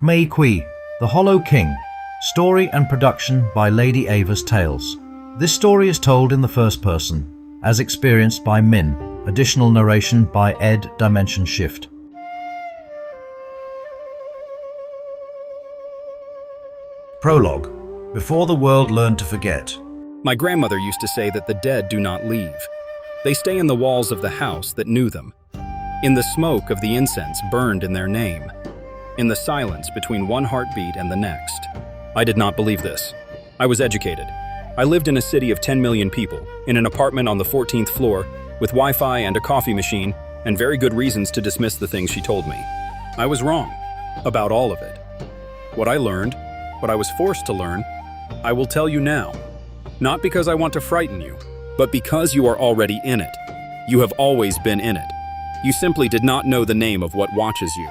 May Kui, The Hollow King. Story and production by Lady-Ava's Tales. This story is told in the first person, as experienced by Minh. Additional narration by Ed Dimension Shift. Prologue. Before the world learned to forget. My grandmother used to say that the dead do not leave. They stay in the walls of the house that knew them, in the smoke of the incense burned in their name, in the silence between one heartbeat and the next. I did not believe this. I was educated. I lived in a city of 10 million people, in an apartment on the 14th floor, with Wi-Fi and a coffee machine, and very good reasons to dismiss the things she told me. I was wrong about all of it. What I learned, what I was forced to learn, I will tell you now. Not because I want to frighten you, but because you are already in it. You have always been in it. You simply did not know the name of what watches you.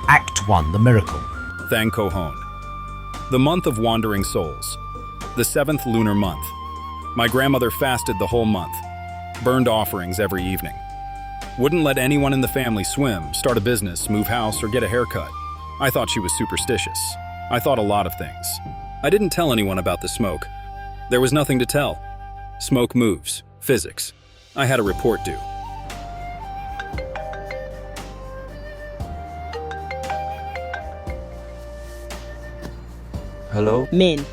Act 1. The Miracle. Thang Kohon. The month of wandering souls. The 7th lunar month. My grandmother fasted the whole month. Burned offerings every evening. Wouldn't let anyone in the family swim, start a business, move house, or get a haircut. I thought she was superstitious. I thought a lot of things. I didn't tell anyone about the smoke. There was nothing to tell. Smoke moves. Physics. I had a report due. Hello? Minh,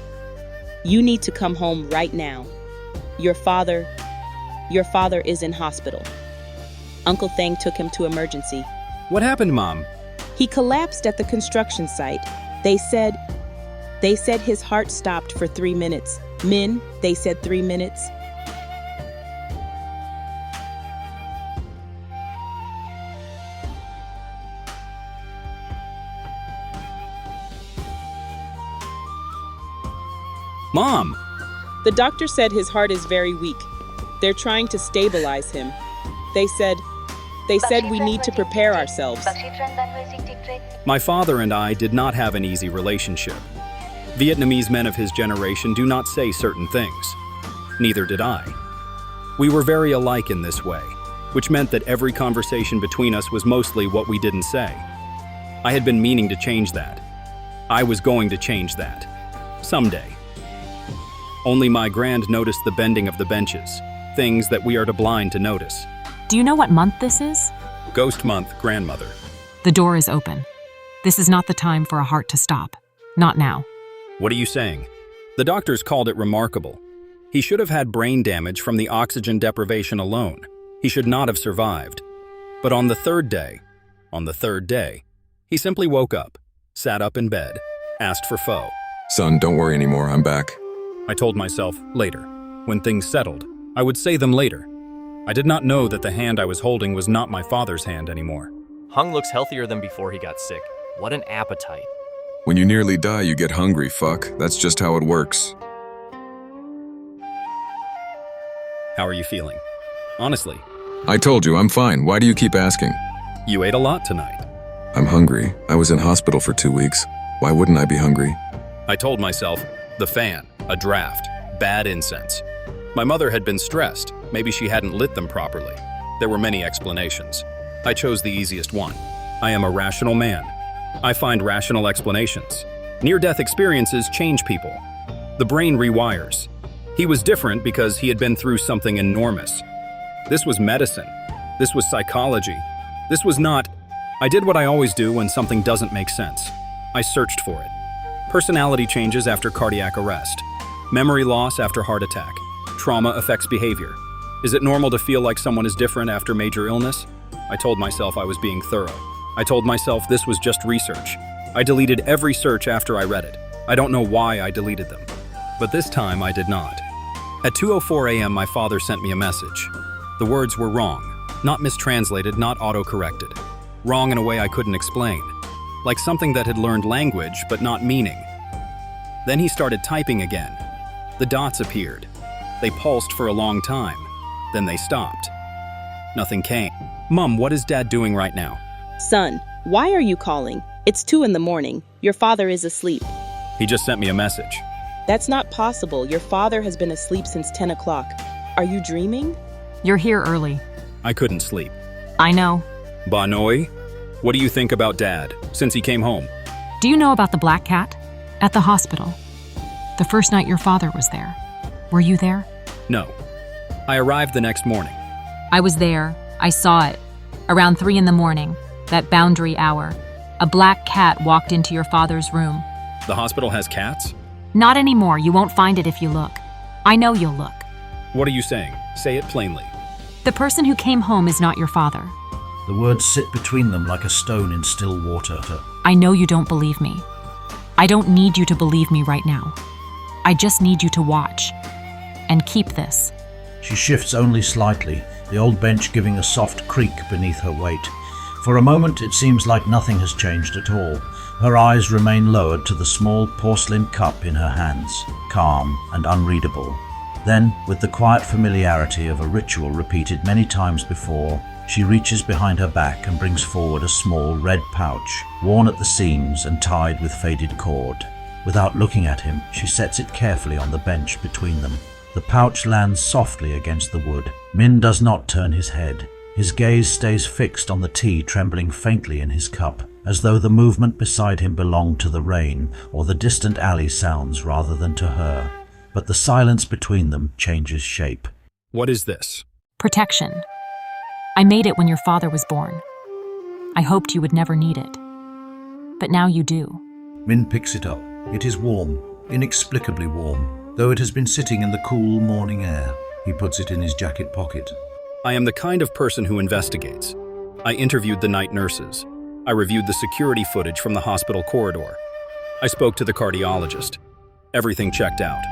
you need to come home right now. Your father is in hospital. Uncle Thang took him to emergency. What happened, Mom? He collapsed at the construction site. They said his heart stopped for 3 minutes. Minh, they said 3 minutes. Mom! The doctor said his heart is very weak. They're trying to stabilize him. They said we need to prepare ourselves. My father and I did not have an easy relationship. Vietnamese men of his generation do not say certain things. Neither did I. We were very alike in this way, which meant that every conversation between us was mostly what we didn't say. I had been meaning to change that. I was going to change that. Someday. Only my grand noticed the bending of the benches, things that we are too blind to notice. Do you know what month this is? Ghost month, grandmother. The door is open. This is not the time for a heart to stop. Not now. What are you saying? The doctors called it remarkable. He should have had brain damage from the oxygen deprivation alone. He should not have survived. But on the third day, he simply woke up, sat up in bed, asked for pho. Son, don't worry anymore, I'm back. I told myself later. When things settled, I would say them later. I did not know that the hand I was holding was not my father's hand anymore. Hung looks healthier than before he got sick. What an appetite. When you nearly die, you get hungry, fuck. That's just how it works. How are you feeling? Honestly. I told you, I'm fine. Why do you keep asking? You ate a lot tonight. I'm hungry. I was in hospital for 2 weeks. Why wouldn't I be hungry? I told myself, the fan, a draft, bad incense. My mother had been stressed. Maybe she hadn't lit them properly. There were many explanations. I chose the easiest one. I am a rational man. I find rational explanations. Near-death experiences change people. The brain rewires. He was different because he had been through something enormous. This was medicine. This was psychology. This was not... I did what I always do when something doesn't make sense. I searched for it. Personality changes after cardiac arrest. Memory loss after heart attack. Trauma affects behavior. Is it normal to feel like someone is different after major illness? I told myself I was being thorough. I told myself this was just research. I deleted every search after I read it. I don't know why I deleted them. But this time I did not. At 2:04 a.m. my father sent me a message. The words were wrong. Not mistranslated, not auto-corrected. Wrong in a way I couldn't explain. Like something that had learned language but not meaning. Then he started typing again. The dots appeared. They pulsed for a long time. Then they stopped. Nothing came. Mom, what is Dad doing right now? Son, why are you calling? It's 2 in the morning. Your father is asleep. He just sent me a message. That's not possible. Your father has been asleep since 10 o'clock. Are you dreaming? You're here early. I couldn't sleep. I know. Banoi, what do you think about Dad since he came home? Do you know about the black cat? At the hospital. The first night your father was there. Were you there? No. I arrived the next morning. I was there. I saw it. Around 3 in the morning, that boundary hour, a black cat walked into your father's room. The hospital has cats? Not anymore. You won't find it if you look. I know you'll look. What are you saying? Say it plainly. The person who came home is not your father. The words sit between them like a stone in still water. I know you don't believe me. I don't need you to believe me right now. I just need you to watch. And keep this. She shifts only slightly, the old bench giving a soft creak beneath her weight. For a moment it seems like nothing has changed at all. Her eyes remain lowered to the small porcelain cup in her hands, calm and unreadable. Then, with the quiet familiarity of a ritual repeated many times before, she reaches behind her back and brings forward a small red pouch, worn at the seams and tied with faded cord. Without looking at him, she sets it carefully on the bench between them. The pouch lands softly against the wood. Minh does not turn his head. His gaze stays fixed on the tea trembling faintly in his cup, as though the movement beside him belonged to the rain or the distant alley sounds rather than to her. But the silence between them changes shape. What is this? Protection. I made it when your father was born. I hoped you would never need it. But now you do. Minh picks it up. It is warm, inexplicably warm, though it has been sitting in the cool morning air. He puts it in his jacket pocket. I am the kind of person who investigates. I interviewed the night nurses. I reviewed the security footage from the hospital corridor. I spoke to the cardiologist. Everything checked out.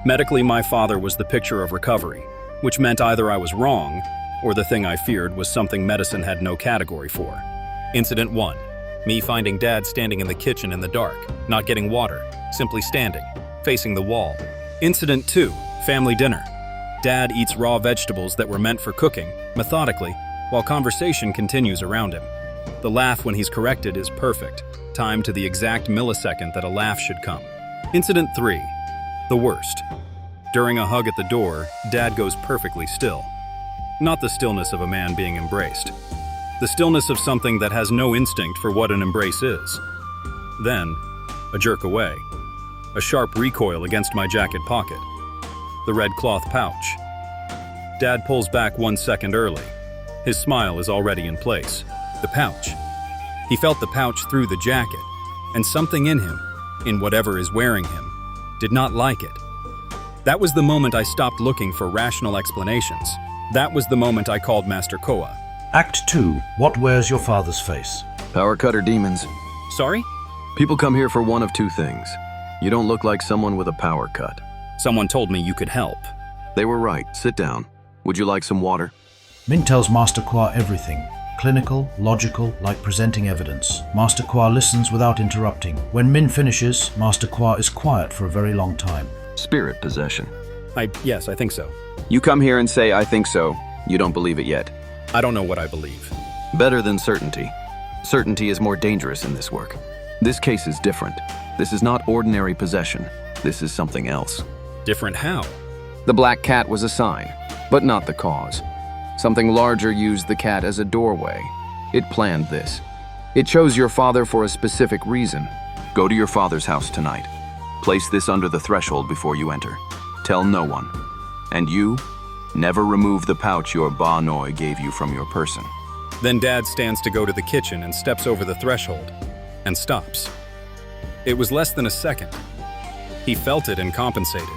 Medically, my father was the picture of recovery, which meant either I was wrong, or the thing I feared was something medicine had no category for. Incident 1. Me finding Dad standing in the kitchen in the dark, not getting water, simply standing, facing the wall. Incident 2. Family dinner. Dad eats raw vegetables that were meant for cooking, methodically, while conversation continues around him. The laugh when he's corrected is perfect, timed to the exact millisecond that a laugh should come. Incident 3. The worst. During a hug at the door, Dad goes perfectly still. Not the stillness of a man being embraced. The stillness of something that has no instinct for what an embrace is. Then, a jerk away. A sharp recoil against my jacket pocket. The red cloth pouch. Dad pulls back 1 second early. His smile is already in place. The pouch. He felt the pouch through the jacket, and something in him, in whatever is wearing him, did not like it. That was the moment I stopped looking for rational explanations. That was the moment I called Master Koa. Act 2. What wears your father's face? Power cutter demons. Sorry? People come here for one of two things. You don't look like someone with a power cut. Someone told me you could help. They were right. Sit down. Would you like some water? Minh tells Master Kwa everything. Clinical, logical, like presenting evidence. Master Kwa listens without interrupting. When Minh finishes, Master Kwa is quiet for a very long time. Spirit possession. Yes, I think so. You come here and say, I think so. You don't believe it yet. I don't know what I believe. Better than certainty. Certainty is more dangerous in this work. This case is different. This is not ordinary possession. This is something else. Different how? The black cat was a sign, but not the cause. Something larger used the cat as a doorway. It planned this. It chose your father for a specific reason. Go to your father's house tonight. Place this under the threshold before you enter. Tell no one. And you, never remove the pouch your Ba Noi gave you from your person. Then Dad stands to go to the kitchen and steps over the threshold, and stops. It was less than a second. He felt it and compensated.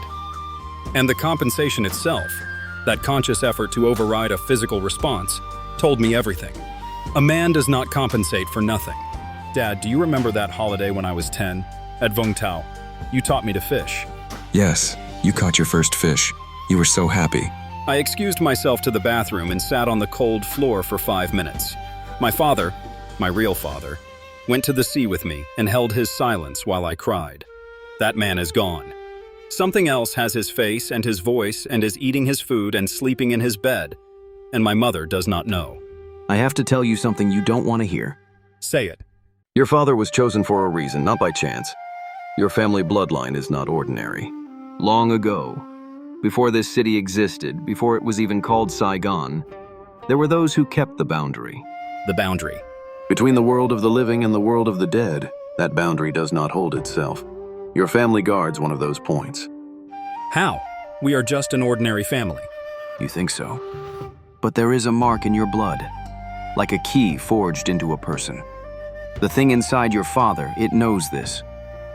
And the compensation itself, that conscious effort to override a physical response, told me everything. A man does not compensate for nothing. Dad, do you remember that holiday when I was 10? At Vung Tau, you taught me to fish. Yes, you caught your first fish. You were so happy. I excused myself to the bathroom and sat on the cold floor for 5 minutes. My father, my real father, went to the sea with me and held his silence while I cried. That man is gone. Something else has his face and his voice and is eating his food and sleeping in his bed. and my mother does not know. I have to tell you something you don't want to hear. Say it. Your father was chosen for a reason, not by chance. Your family bloodline is not ordinary. Long ago, before this city existed, before it was even called Saigon, there were those who kept the boundary. The boundary. Between the world of the living and the world of the dead, that boundary does not hold itself. Your family guards one of those points. How? We are just an ordinary family. You think so? But there is a mark in your blood, like a key forged into a person. The thing inside your father, it knows this.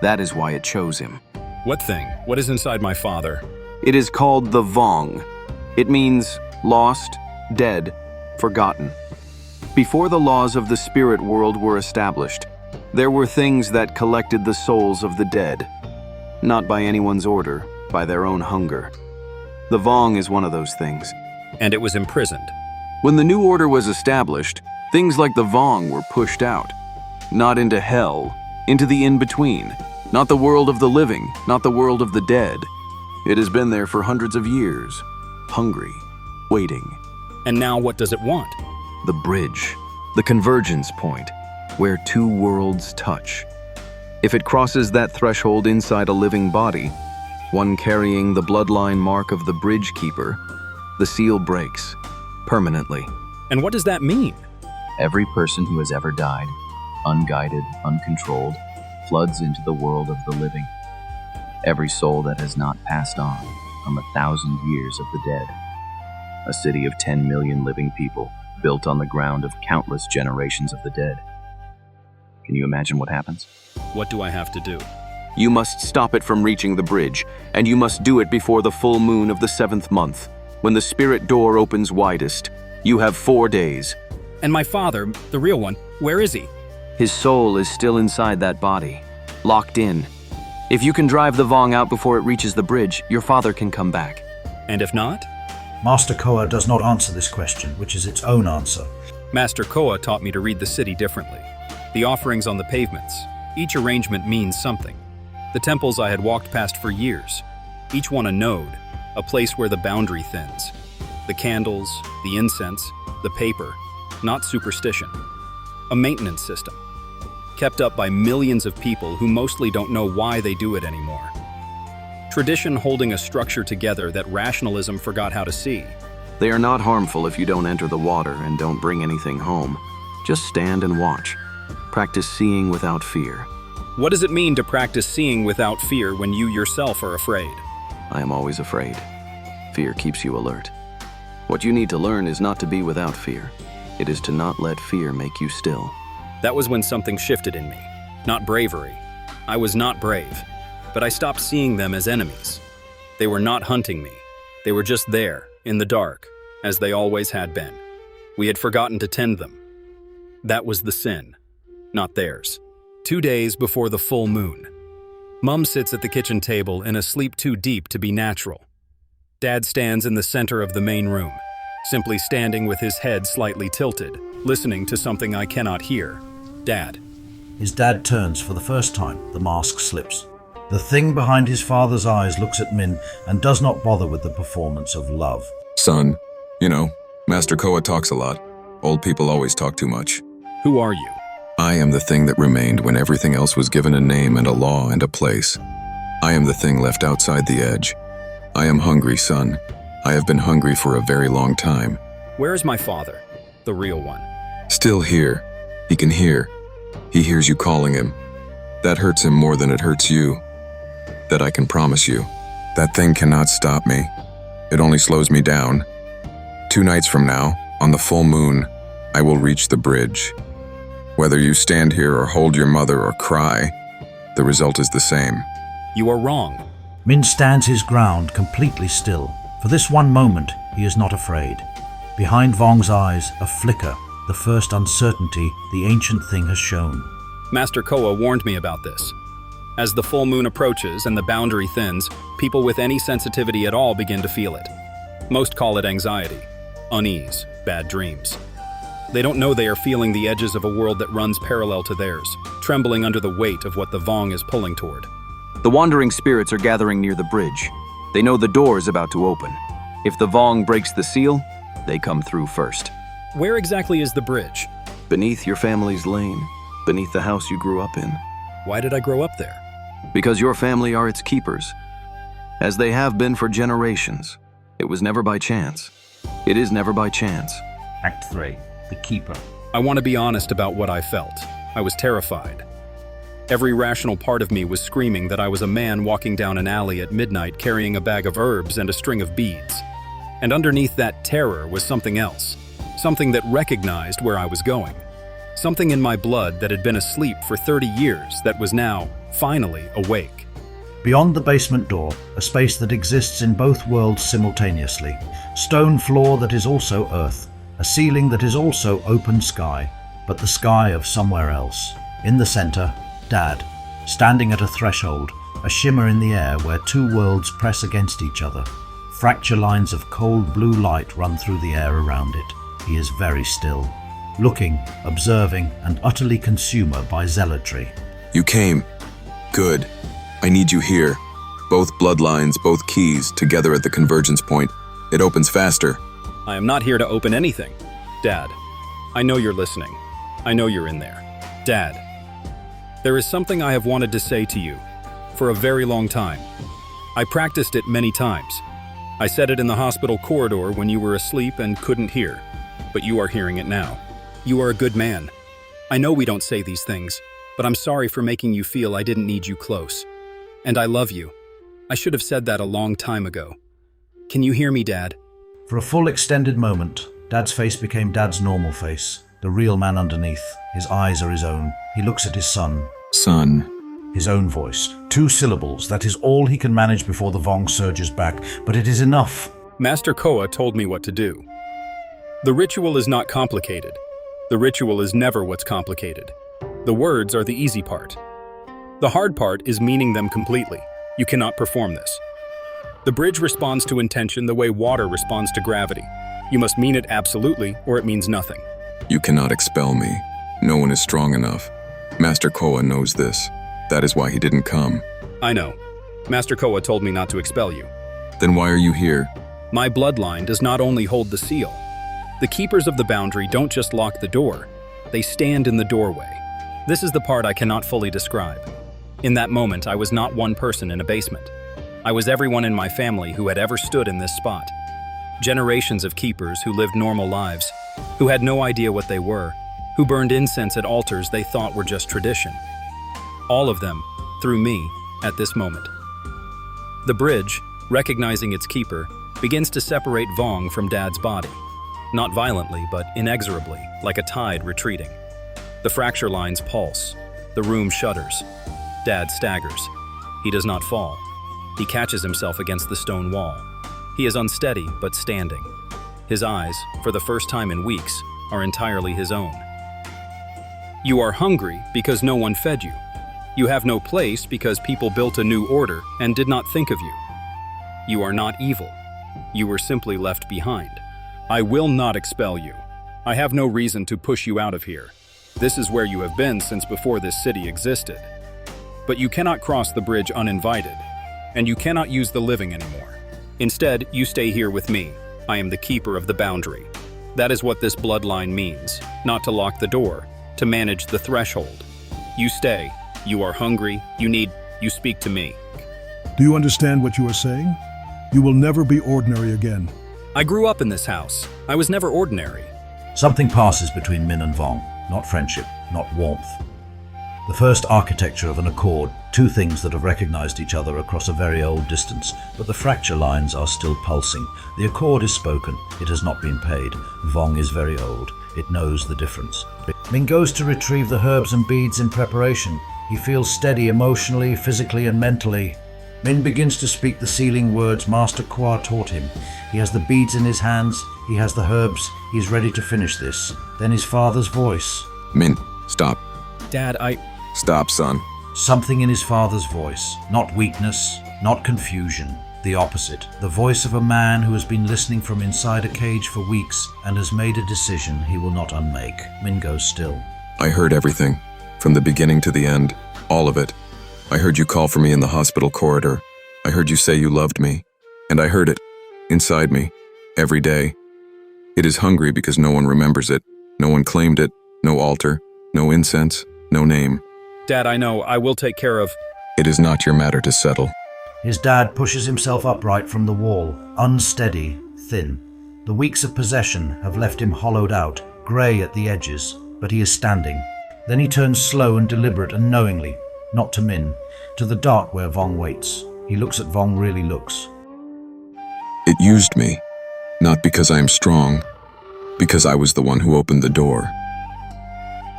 That is why it chose him. What thing? What is inside my father? It is called the Vong. It means lost, dead, forgotten. Before the laws of the spirit world were established, there were things that collected the souls of the dead. Not by anyone's order, by their own hunger. The Vong is one of those things. And it was imprisoned. When the new order was established, things like the Vong were pushed out. Not into hell, into the in-between. Not the world of the living, not the world of the dead. It has been there for hundreds of years. Hungry, waiting. And now what does it want? The bridge, the convergence point, where two worlds touch. If it crosses that threshold inside a living body, one carrying the bloodline mark of the bridge keeper, the seal breaks, permanently. And what does that mean? Every person who has ever died, unguided, uncontrolled, floods into the world of the living. Every soul that has not passed on from 1,000 years of the dead. A city of 10 million living people, built on the ground of countless generations of the dead. Can you imagine what happens? What do I have to do? You must stop it from reaching the bridge, and you must do it before the full moon of the 7th month, when the spirit door opens widest. You have 4 days. And my father, the real one, where is he? His soul is still inside that body, locked in. If you can drive the Vong out before it reaches the bridge, your father can come back. And if not? Master Koa does not answer this question, which is its own answer. Master Koa taught me to read the city differently. The offerings on the pavements, each arrangement means something. The temples I had walked past for years, each one a node, a place where the boundary thins. The candles, the incense, the paper, not superstition. A maintenance system, kept up by millions of people who mostly don't know why they do it anymore. Tradition holding a structure together that rationalism forgot how to see. They are not harmful if you don't enter the water and don't bring anything home. Just stand and watch. Practice seeing without fear. What does it mean to practice seeing without fear when you yourself are afraid? I am always afraid. Fear keeps you alert. What you need to learn is not to be without fear. It is to not let fear make you still. That was when something shifted in me. Not bravery. I was not brave. But I stopped seeing them as enemies. They were not hunting me. They were just there, in the dark, as they always had been. We had forgotten to tend them. That was the sin, not theirs. 2 days before the full moon. Mum sits at the kitchen table in a sleep too deep to be natural. Dad stands in the center of the main room, simply standing with his head slightly tilted, listening to something I cannot hear. Dad. His dad turns for the first time. The mask slips. The thing behind his father's eyes looks at Min and does not bother with the performance of love. Son, you know, Master Koa talks a lot. Old people always talk too much. Who are you? I am the thing that remained when everything else was given a name and a law and a place. I am the thing left outside the edge. I am hungry, son. I have been hungry for a very long time. Where is my father, the real one? Still here. He can hear. He hears you calling him. That hurts him more than it hurts you. That I can promise you. That thing cannot stop me. It only slows me down. 2 nights from now, on the full moon, I will reach the bridge. Whether you stand here or hold your mother or cry, the result is the same. You are wrong. Min stands his ground completely still. For this one moment, he is not afraid. Behind Vong's eyes, a flicker, the first uncertainty the ancient thing has shown. Master Koa warned me about this. As the full moon approaches and the boundary thins, people with any sensitivity at all begin to feel it. Most call it anxiety, unease, bad dreams. They don't know they are feeling the edges of a world that runs parallel to theirs, trembling under the weight of what the Vong is pulling toward. The wandering spirits are gathering near the bridge. They know the door is about to open. If the Vong breaks the seal, They come through first. Where exactly is the bridge? Beneath your family's lane, beneath the house you grew up in. Why did I grow up there? Because your family are its keepers, as they have been for generations. It was never by chance. It is never by chance. Act 3. The Keeper. I want to be honest about what I felt. I was terrified. Every rational part of me was screaming that I was a man walking down an alley at midnight carrying a bag of herbs and a string of beads. And underneath that terror was something else. Something that recognized where I was going. Something in my blood that had been asleep for 30 years that was now, finally, awake. Beyond the basement door, a space that exists in both worlds simultaneously. Stone floor that is also earth. A ceiling that is also open sky, but the sky of somewhere else. In the center, Dad, standing at a threshold, a shimmer in the air where two worlds press against each other. Fracture lines of cold blue light run through the air around it. He is very still, looking, observing, and utterly consumed by zealotry. You came. Good. I need you here. Both bloodlines, both keys, together at the convergence point. It opens faster. I am not here to open anything. Dad, I know you're listening. I know you're in there. Dad, there is something I have wanted to say to you for a very long time. I practiced it many times. I said it in the hospital corridor when you were asleep and couldn't hear, but you are hearing it now. You are a good man. I know we don't say these things, but I'm sorry for making you feel I didn't need you close. And I love you. I should have said that a long time ago. Can you hear me, Dad? For a full extended moment, Dad's face became Dad's normal face, the real man underneath. His eyes are his own. He looks at his son. Son. His own voice. 2 syllables, that is all he can manage before the Vong surges back, but it is enough. Master Koa told me what to do. The ritual is not complicated. The ritual is never what's complicated. The words are the easy part. The hard part is meaning them completely. You cannot perform this. The bridge responds to intention the way water responds to gravity. You must mean it absolutely, or it means nothing. You cannot expel me. No one is strong enough. Master Koa knows this. That is why he didn't come. I know. Master Koa told me not to expel you. Then why are you here? My bloodline does not only hold the seal. The keepers of the boundary don't just lock the door. They stand in the doorway. This is the part I cannot fully describe. In that moment, I was not one person in a basement. I was everyone in my family who had ever stood in this spot. Generations of keepers who lived normal lives, who had no idea what they were, who burned incense at altars they thought were just tradition. All of them, through me, at this moment. The bridge, recognizing its keeper, begins to separate Vong from Dad's body. Not violently, but inexorably, like a tide retreating. The fracture lines pulse. The room shudders. Dad staggers. He does not fall. He catches himself against the stone wall. He is unsteady, but standing. His eyes, for the first time in weeks, are entirely his own. You are hungry because no one fed you. You have no place because people built a new order and did not think of you. You are not evil. You were simply left behind. I will not expel you. I have no reason to push you out of here. This is where you have been since before this city existed. But you cannot cross the bridge uninvited, and you cannot use the living anymore. Instead, you stay here with me. I am the keeper of the boundary. That is what this bloodline means, not to lock the door, to manage the threshold. You stay. You are hungry. You speak to me. Do you understand what you are saying? You will never be ordinary again. I grew up in this house. I was never ordinary. Something passes between Min and Vong, not friendship, not warmth. The first architecture of an accord, 2 things that have recognized each other across a very old distance, but the fracture lines are still pulsing. The accord is spoken, it has not been paid. Vong is very old, it knows the difference. Min goes to retrieve the herbs and beads in preparation. He feels steady emotionally, physically, and mentally. Min begins to speak the sealing words Master Kwa taught him. He has the beads in his hands, he has the herbs, he is ready to finish this. Then his father's voice. Min, stop. Dad, Stop, son. Something in his father's voice. Not weakness, not confusion. The opposite. The voice of a man who has been listening from inside a cage for weeks and has made a decision he will not unmake. Min goes still. I heard everything. From the beginning to the end. All of it. I heard you call for me in the hospital corridor. I heard you say you loved me. And I heard it. Inside me. Every day. It is hungry because no one remembers it, no one claimed it, no altar, no incense, no name. Dad, I know. I will take care of... It is not your matter to settle. His dad pushes himself upright from the wall, unsteady, thin. The weeks of possession have left him hollowed out, grey at the edges, but he is standing. Then he turns slow and deliberate and knowingly, not to Minh, to the dark where Vong waits. He looks at Vong, really looks. It used me, not because I am strong, because I was the one who opened the door.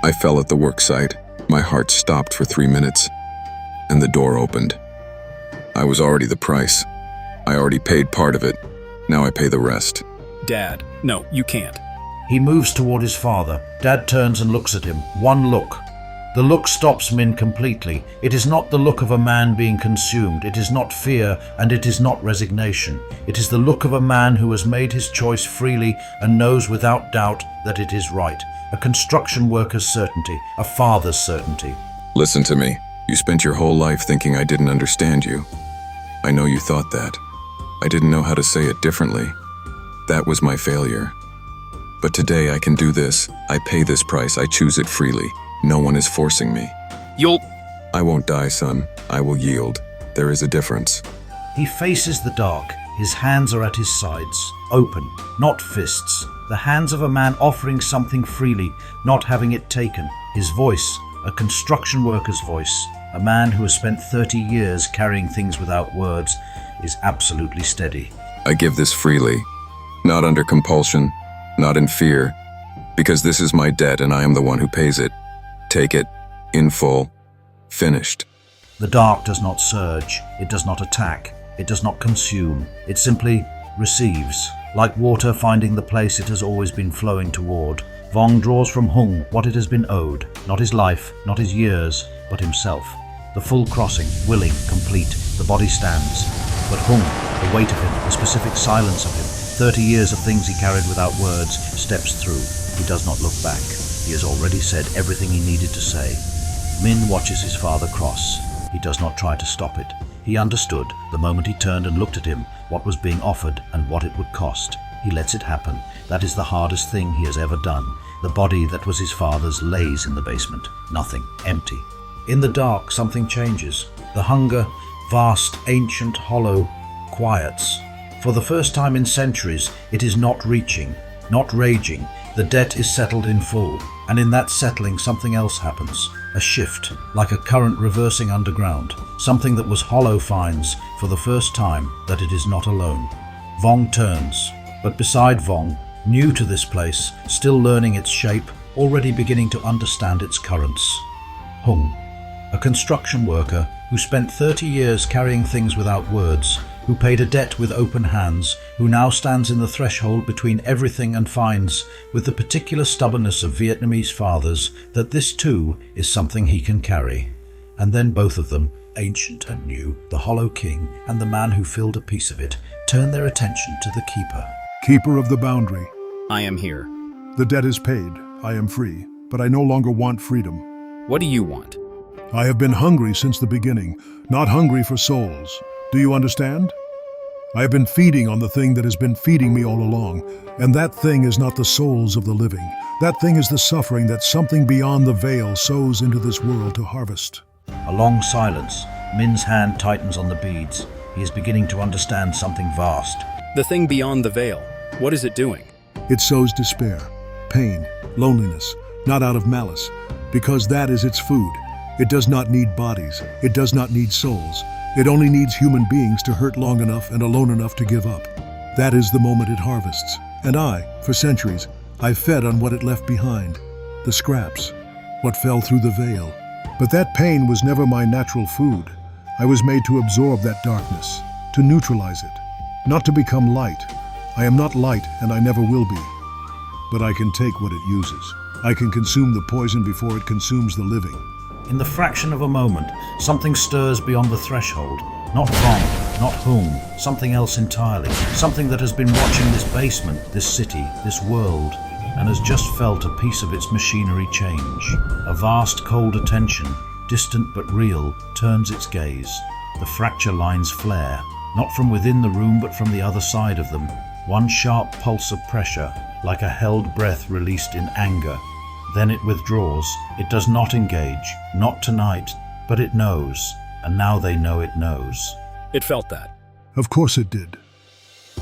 I fell at the work site. My heart stopped for 3 minutes, and the door opened. I was already the price. I already paid part of it. Now I pay the rest. Dad, no, you can't. He moves toward his father. Dad turns and looks at him. One look. The look stops Minh completely. It is not the look of a man being consumed. It is not fear, and it is not resignation. It is the look of a man who has made his choice freely and knows without doubt that it is right. A construction worker's certainty, a father's certainty. Listen to me. You spent your whole life thinking I didn't understand you. I know you thought that. I didn't know how to say it differently. That was my failure. But today I can do this. I pay this price. I choose it freely. No one is forcing me. I won't die, son. I will yield. There is a difference. He faces the dark. His hands are at his sides, open, not fists. The hands of a man offering something freely, not having it taken. His voice, a construction worker's voice, a man who has spent 30 years carrying things without words, is absolutely steady. I give this freely, not under compulsion, not in fear, because this is my debt and I am the one who pays it. Take it, in full, finished. The dark does not surge, it does not attack, it does not consume, it simply receives, like water finding the place it has always been flowing toward. Vong draws from Hung what it has been owed, not his life, not his years, but himself. The full crossing, willing, complete, the body stands. But Hung, the weight of him, the specific silence of him, 30 years of things he carried without words, steps through. He does not look back. He has already said everything he needed to say. Minh watches his father cross. He does not try to stop it. He understood, the moment he turned and looked at him, what was being offered and what it would cost. He lets it happen. That is the hardest thing he has ever done. The body that was his father's lays in the basement. Nothing. Empty. In the dark, something changes. The hunger, vast, ancient, hollow, quiets. For the first time in centuries, it is not reaching, not raging. The debt is settled in full, and in that settling something else happens. A shift, like a current reversing underground. Something that was hollow finds, for the first time, that it is not alone. Vong turns, but beside Vong, new to this place, still learning its shape, already beginning to understand its currents. Hung, a construction worker who spent 30 years carrying things without words, who paid a debt with open hands, who now stands in the threshold between everything and finds, with the particular stubbornness of Vietnamese fathers, that this too is something he can carry. And then both of them, ancient and new, the Hollow King and the man who filled a piece of it, turn their attention to the Keeper. Keeper of the boundary. I am here. The debt is paid. I am free, but I no longer want freedom. What do you want? I have been hungry since the beginning, not hungry for souls. Do you understand? I have been feeding on the thing that has been feeding me all along, and that thing is not the souls of the living. That thing is the suffering that something beyond the veil sows into this world to harvest. A long silence. Minh's hand tightens on the beads. He is beginning to understand something vast. The thing beyond the veil. What is it doing? It sows despair, pain, loneliness, not out of malice, because that is its food. It does not need bodies. It does not need souls. It only needs human beings to hurt long enough and alone enough to give up. That is the moment it harvests. And I, for centuries, I fed on what it left behind. The scraps, what fell through the veil. But that pain was never my natural food. I was made to absorb that darkness, to neutralize it, not to become light. I am not light, and I never will be. But I can take what it uses. I can consume the poison before it consumes the living. In the fraction of a moment, something stirs beyond the threshold. Not Vong, not Hung, something else entirely. Something that has been watching this basement, this city, this world, and has just felt a piece of its machinery change. A vast, cold attention, distant but real, turns its gaze. The fracture lines flare, not from within the room but from the other side of them. one sharp pulse of pressure, like a held breath released in anger. Then it withdraws. It does not engage, not tonight, but it knows, and now they know it knows. It felt that. Of course it did.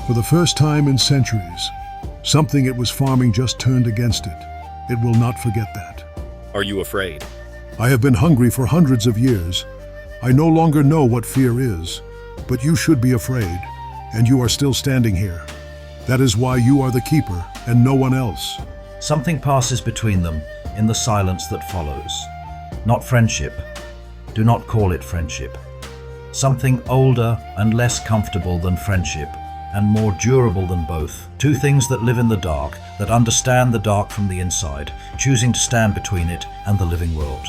For the first time in centuries, something it was farming just turned against it. It will not forget that. Are you afraid? I have been hungry for hundreds of years. I no longer know what fear is, but you should be afraid, and you are still standing here. That is why you are the keeper, and no one else. Something passes between them in the silence that follows. Not friendship. Do not call it friendship. Something older and less comfortable than friendship, and more durable than both. Two things that live in the dark, that understand the dark from the inside, choosing to stand between it and the living world.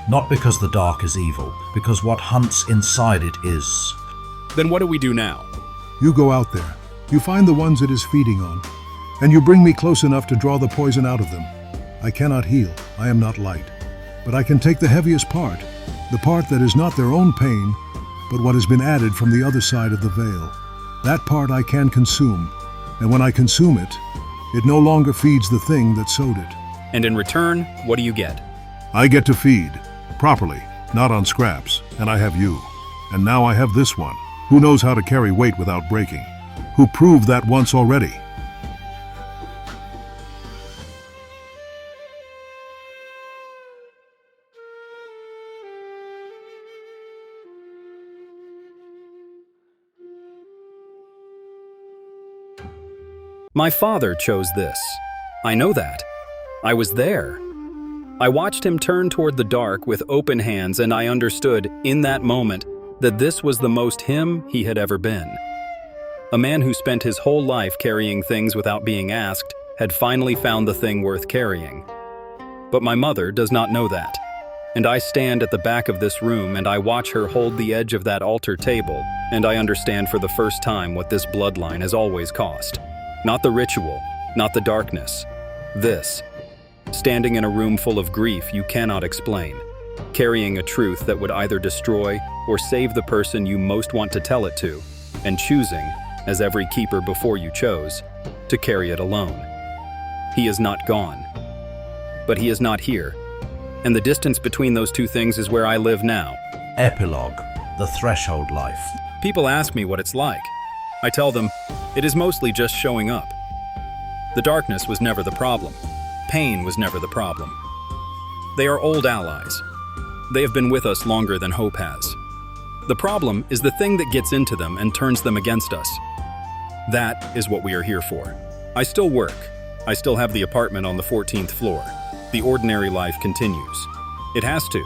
Not because the dark is evil, because what hunts inside it is. Then what do we do now? You go out there. You find the ones it is feeding on, and you bring me close enough to draw the poison out of them. I cannot heal. I am not light. But I can take the heaviest part, the part that is not their own pain, but what has been added from the other side of the veil. That part I can consume, and when I consume it, it no longer feeds the thing that sowed it. And in return, what do you get? I get to feed, properly, not on scraps, and I have you. And now I have this one, who knows how to carry weight without breaking, who proved that once already. My father chose this. I know that. I was there. I watched him turn toward the dark with open hands, and I understood, in that moment, that this was the most him he had ever been. A man who spent his whole life carrying things without being asked had finally found the thing worth carrying. But my mother does not know that. And I stand at the back of this room and I watch her hold the edge of that altar table, and I understand for the first time what this bloodline has always cost. Not the ritual, not the darkness. This. Standing in a room full of grief you cannot explain, carrying a truth that would either destroy or save the person you most want to tell it to, and choosing, as every keeper before you chose, to carry it alone. He is not gone, but he is not here, and the distance between those two things is where I live now. Epilogue. The threshold life. People ask me what it's like. I tell them, it is mostly just showing up. The darkness was never the problem. Pain was never the problem. They are old allies. They have been with us longer than hope has. The problem is the thing that gets into them and turns them against us. That is what we are here for. I still work. I still have the apartment on the 14th floor. The ordinary life continues. It has to.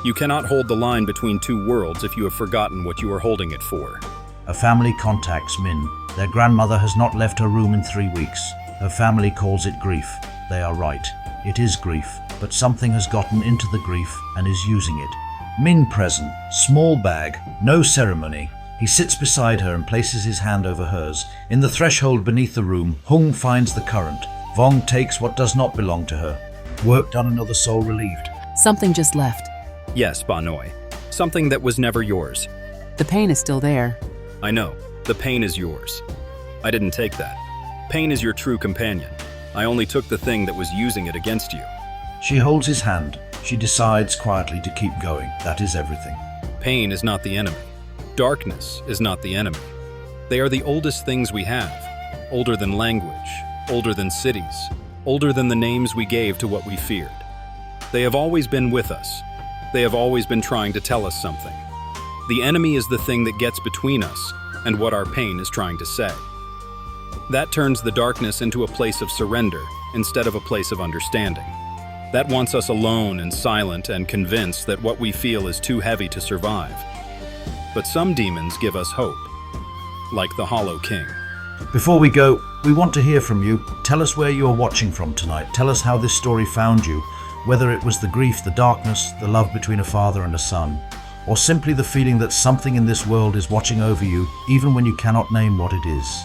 You cannot hold the line between two worlds if you have forgotten what you are holding it for. A family contacts Minh. Their grandmother has not left her room in 3 weeks. Her family calls it grief. They are right. It is grief, but something has gotten into the grief and is using it. Minh present, small bag, no ceremony. He sits beside her and places his hand over hers. In the threshold beneath the room, Hung finds the current. Vong takes what does not belong to her. Work done, another soul relieved. Something just left. Yes, Ba Noi. Something that was never yours. The pain is still there. I know. The pain is yours. I didn't take that. Pain is your true companion. I only took the thing that was using it against you. She holds his hand. She decides quietly to keep going. That is everything. Pain is not the enemy. Darkness is not the enemy. They are the oldest things we have. Older than language, older than cities, older than the names we gave to what we feared. They have always been with us. They have always been trying to tell us something. The enemy is the thing that gets between us and what our pain is trying to say. That turns the darkness into a place of surrender instead of a place of understanding. That wants us alone and silent and convinced that what we feel is too heavy to survive. But some demons give us hope, like the Hollow King. Before we go, we want to hear from you. Tell us where you are watching from tonight. Tell us how this story found you, whether it was the grief, the darkness, the love between a father and a son, or simply the feeling that something in this world is watching over you, even when you cannot name what it is.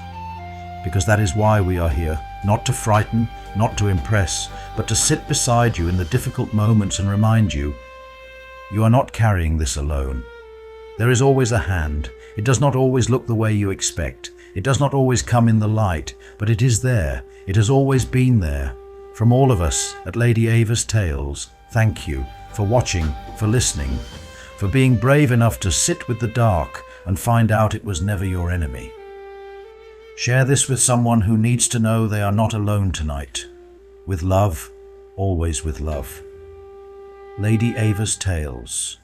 Because that is why we are here, not to frighten, not to impress, but to sit beside you in the difficult moments and remind you, you are not carrying this alone. There is always a hand. It does not always look the way you expect. It does not always come in the light, but it is there. It has always been there. From all of us at Lady-Ava's Tales, thank you for watching, for listening, for being brave enough to sit with the dark and find out it was never your enemy. Share this with someone who needs to know they are not alone tonight. With love, always with love. Lady-Ava's Tales.